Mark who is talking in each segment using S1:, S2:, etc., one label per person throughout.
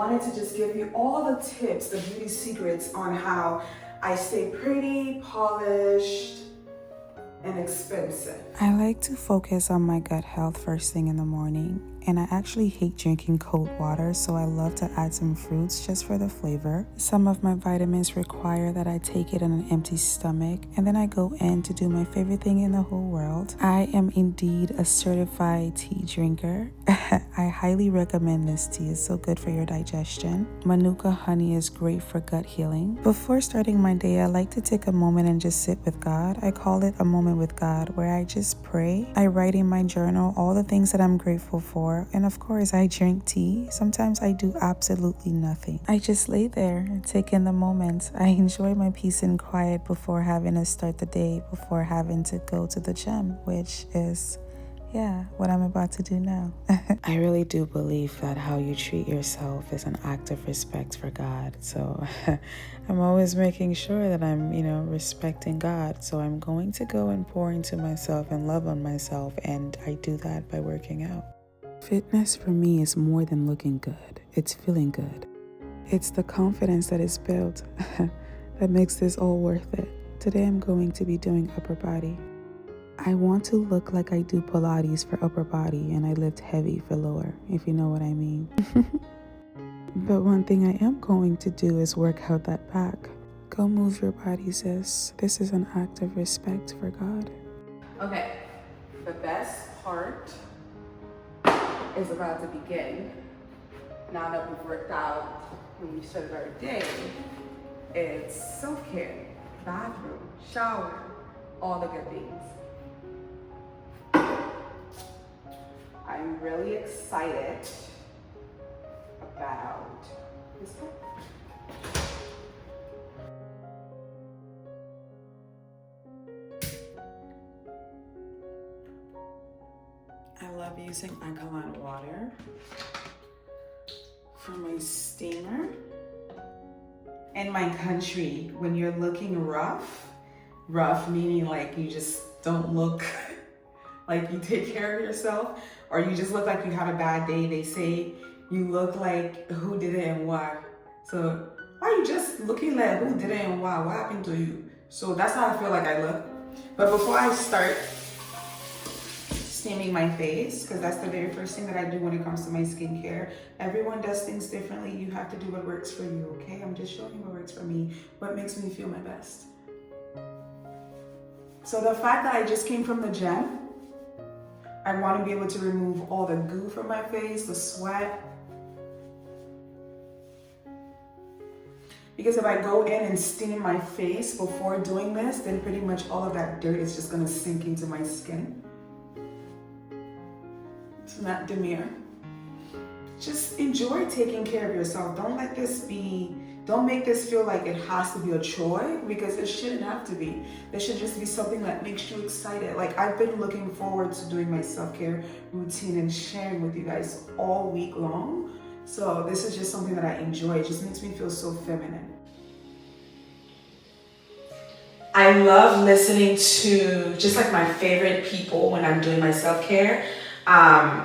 S1: wanted to just give you all the tips, the beauty secrets on how I stay pretty, polished, and expensive.
S2: I like to focus on my gut health first thing in the morning, and I actually hate drinking cold water, so I love to add some fruits just for the flavor. Some of my vitamins require that I take it on an empty stomach, and then I go in to do my favorite thing in the whole world. I am indeed a certified tea drinker. I highly recommend this tea. It's so good for your digestion. Manuka honey is great for gut healing. Before starting my day, I like to take a moment and just sit with God. I call it a moment with God, where I just pray. I write in my journal all the things that I'm grateful for, and of course I drink tea. Sometimes I do absolutely nothing. I just lay there and take in the moment. I enjoy my peace and quiet before having to start the day, before having to go to the gym, which is what I'm about to do now. I really do believe that how you treat yourself is an act of respect for God. So I'm always making sure that I'm, respecting God. So I'm going to go and pour into myself and love on myself. And I do that by working out. Fitness for me is more than looking good. It's feeling good. It's the confidence that is built that makes this all worth it. Today I'm going to be doing upper body. I want to look like I do Pilates for upper body and I lift heavy for lower, if you know what I mean. But one thing I am going to do is work out that back. Go move your body, sis. This is an act of respect for God.
S1: Okay, the best part is about to begin. Now that we've worked out and we started our day, it's self-care, bathroom, shower, all the good things. I'm really excited about this one. I love using alkaline water for my steamer. In my country, when you're looking rough meaning like you just don't look like you take care of yourself, or you just look like you had a bad day, they say you look like who did it and why. So why are you just looking like who did it and why? What happened to you? So that's how I feel like I look. But before I start steaming my face, because that's the very first thing that I do when it comes to my skincare. Everyone does things differently. You have to do what works for you, okay? I'm just showing you what works for me, what makes me feel my best. So the fact that I just came from the gym, I want to be able to remove all the goo from my face, the sweat. Because if I go in and steam my face before doing this, then pretty much all of that dirt is just going to sink into my skin. It's not demure. Just enjoy taking care of yourself. Don't make this feel like it has to be a chore, because it shouldn't have to be. There should just be something that makes you excited. Like, I've been looking forward to doing my self-care routine and sharing with you guys all week long. So this is just something that I enjoy. It just makes me feel so feminine. I love listening to just like my favorite people when I'm doing my self-care.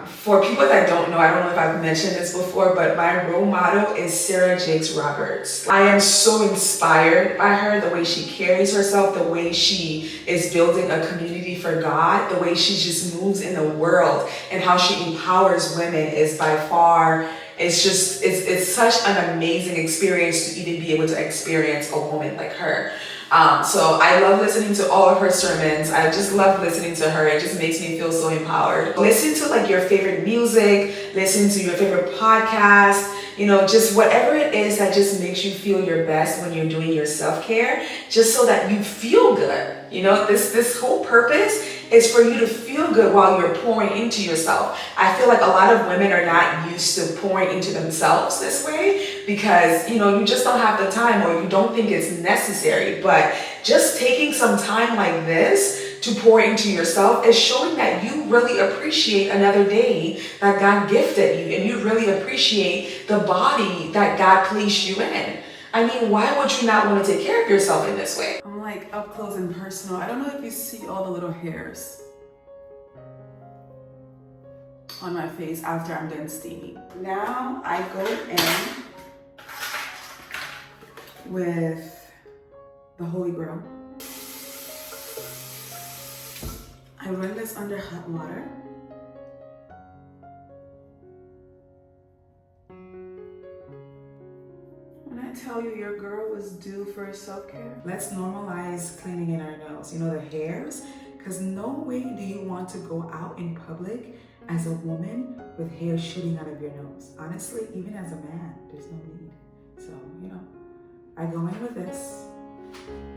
S1: For people that don't know, I don't know if I've mentioned this before, but my role model is Sarah Jakes Roberts. I am so inspired by her, the way she carries herself, the way she is building a community for God, the way she just moves in the world, and how she empowers women is by far, it's such an amazing experience to even be able to experience a woman like her. So I love listening to all of her sermons. I just love listening to her. It just makes me feel so empowered. Listen to like your favorite music, listen to your favorite podcast, just whatever it is that just makes you feel your best when you're doing your self-care, just so that you feel good. This whole purpose is for you to feel good while you're pouring into yourself. I feel like a lot of women are not used to pouring into themselves this way because, you just don't have the time, or you don't think it's necessary. But just taking some time like this to pour into yourself is showing that you really appreciate another day that God gifted you, and you really appreciate the body that God placed you in. I mean, why would you not want to take care of yourself in this way? I'm like up close and personal. I don't know if you see all the little hairs on my face after I'm done steaming. Now I go in with the Holy Grail. I run this under hot water. When I tell you your girl was due for self-care, let's normalize cleaning in our nails. You know, the hairs, because no way do you want to go out in public as a woman with hair shooting out of your nose. Honestly, even as a man, there's no need. So, you know, I go in with this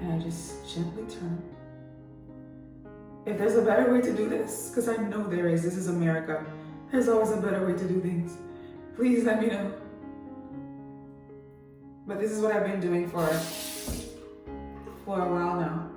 S1: and I just gently turn. If there's a better way to do this, because I know there is, this is America, there's always a better way to do things. Please let me know. But this is what I've been doing for a while now.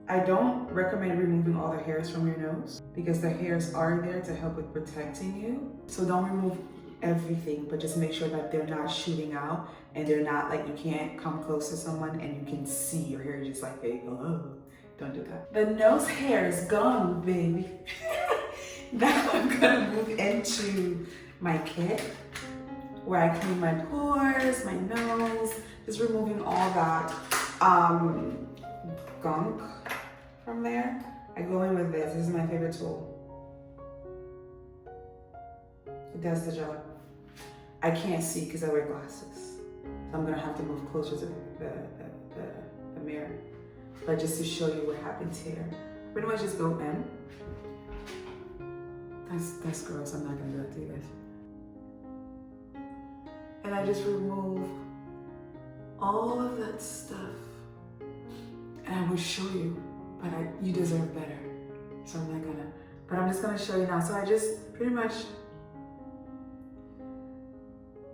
S1: I don't recommend removing all the hairs from your nose because the hairs are there to help with protecting you. So don't remove everything, but just make sure that they're not shooting out and they're not like you can't come close to someone and you can see your hair just like, hey, oh, don't do that. The nose hair is gone, baby. Now I'm gonna move into my kit where I clean my pores, my nose, just removing all that gunk from there. I go in with this. This is my favorite tool. It does the job. I can't see because I wear glasses. So I'm gonna have to move closer to the mirror. But just to show you what happens here. Pretty much just go in. That's gross, I'm not gonna do that to you guys. And I just remove all of that stuff. And I will show you, but you deserve better. So I'm not gonna, but I'm just gonna show you now. So I just pretty much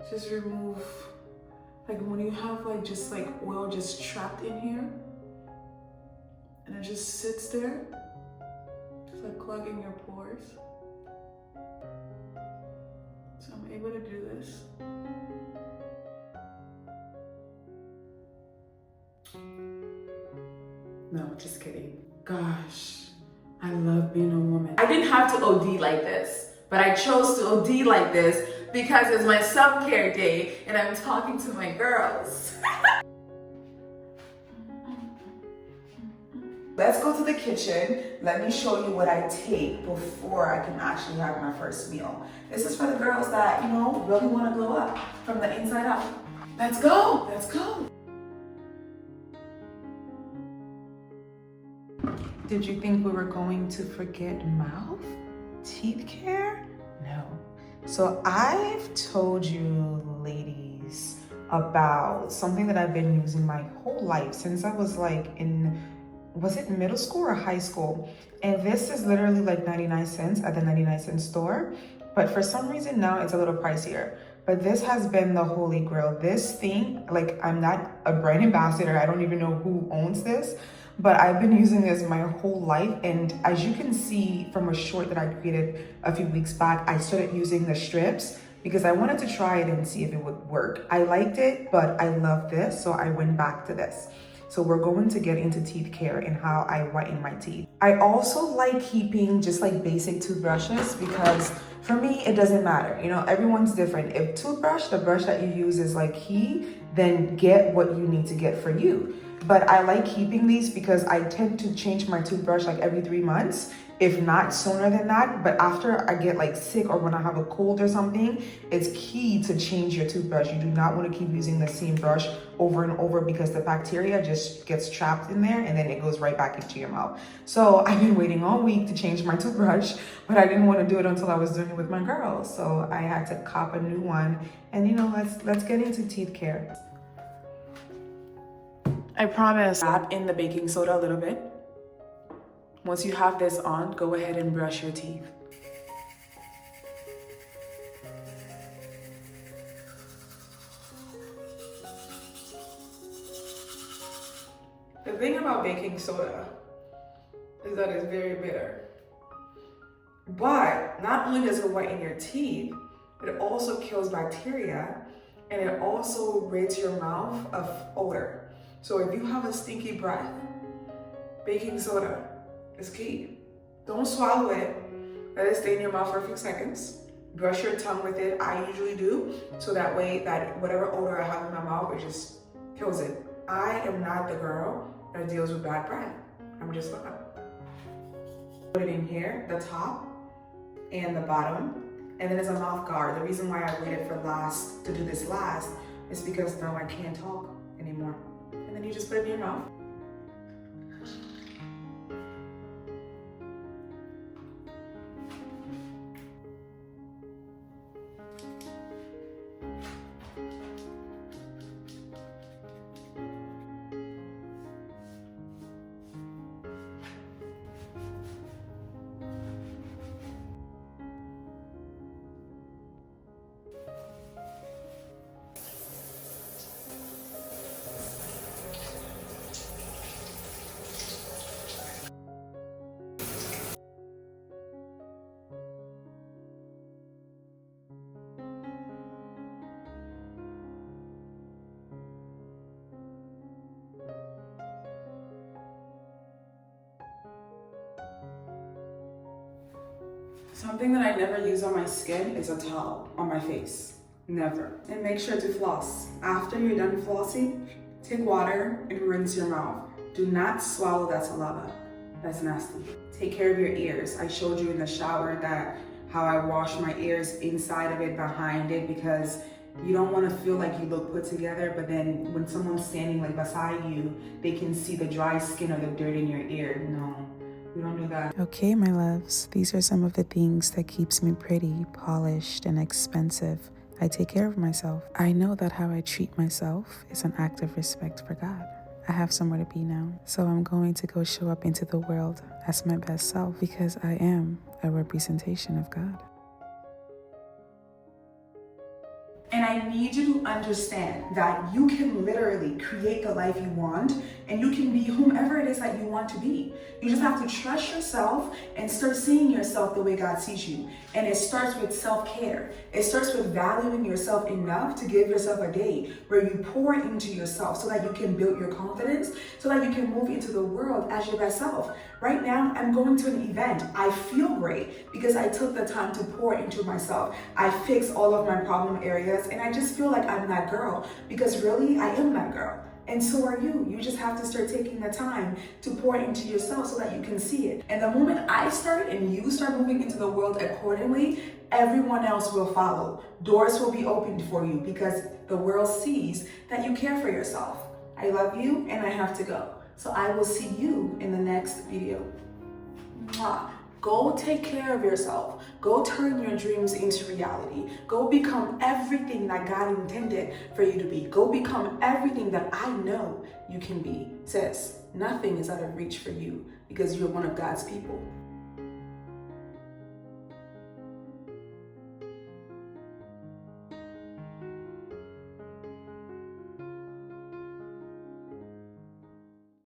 S1: just remove, like when you have like just like oil just trapped in here, and it just sits there, just like clogging your pores. So I'm able to do this. No, just kidding. Gosh, I love being a woman. I didn't have to OD like this, but I chose to OD like this because it's my self-care day and I'm talking to my girls. Let's go to the kitchen. Let me show you what I take before I can actually have my first meal. This is for the girls that, you know, really want to glow up from the inside out. Let's go, let's go. Did you think we were going to forget mouth? Teeth care? No. So I've told you ladies about something that I've been using my whole life since I was like was it middle school or high school? And this is literally like 99 cents at the 99-cent store. But for some reason now it's a little pricier. But this has been the holy grail. This thing, like I'm not a brand ambassador. I don't even know who owns this. But I've been using this my whole life. And as you can see from a short that I created a few weeks back, I started using the strips because I wanted to try it and see if it would work. I liked it, but I love this, so I went back to this. So we're going to get into teeth care and how I whiten my teeth. I also like keeping just like basic toothbrushes because for me, it doesn't matter. You know, everyone's different. If the brush that you use is like key, then get what you need to get for you. But I like keeping these because I tend to change my toothbrush like every 3 months, if not sooner than that. But after I get like sick or when I have a cold or something, it's key to change your toothbrush. You do not want to keep using the same brush over and over because the bacteria just gets trapped in there and then it goes right back into your mouth. So I've been waiting all week to change my toothbrush, but I didn't want to do it until I was doing it with my girls. So I had to cop a new one. And you know, let's get into teeth care. I promise, wrap in the baking soda a little bit. Once you have this on, go ahead and brush your teeth. The thing about baking soda is that it's very bitter. But not only does it whiten your teeth, it also kills bacteria and it also rids your mouth of odor. So if you have a stinky breath, baking soda is key. Don't swallow it. Let it stay in your mouth for a few seconds. brush your tongue with it. I usually do, so that way that whatever odor I have in my mouth, it just kills it. I am not the girl that deals with bad breath. I'm just not. Put it in here, the top and the bottom, and then there's a mouth guard. The reason why I waited for last to do this last is because now I can't talk anymore. And then you just put it in your mouth. Something that I never use on my skin is a towel on my face. Never. And make sure to floss. After you're done flossing, take water and rinse your mouth. Do not swallow that saliva. That's nasty. Take care of your ears. I showed you in the shower that how I wash my ears, inside of it, behind it, because you don't want to feel like you look put together, but then when someone's standing like beside you, they can see the dry skin or the dirt in your ear. No. We don't do that.
S2: Okay, my loves, these are some of the things that keeps me pretty, polished, and expensive. I take care of myself. I know that how I treat myself is an act of respect for God. I have somewhere to be now, so I'm going to go show up into the world as my best self because I am a representation of God.
S1: And I need you to understand that you can literally create the life you want, and you can be whomever it is that you want to be. You just have to trust yourself and start seeing yourself the way God sees you. And it starts with self-care. It starts with valuing yourself enough to give yourself a day where you pour into yourself so that you can build your confidence, so that you can move into the world as your best self. Right now, I'm going to an event. I feel great because I took the time to pour into myself. I fixed all of my problem areas, and I just feel like I'm that girl because really, I am that girl. And so are you. You just have to start taking the time to pour into yourself so that you can see it. And the moment I start and you start moving into the world accordingly, everyone else will follow. Doors will be opened for you because the world sees that you care for yourself. I love you and I have to go. So I will see you in the next video. Mwah. Go take care of yourself. Go turn your dreams into reality. Go become everything that God intended for you to be. Go become everything that I know you can be. Sis, nothing is out of reach for you because you're one of God's people.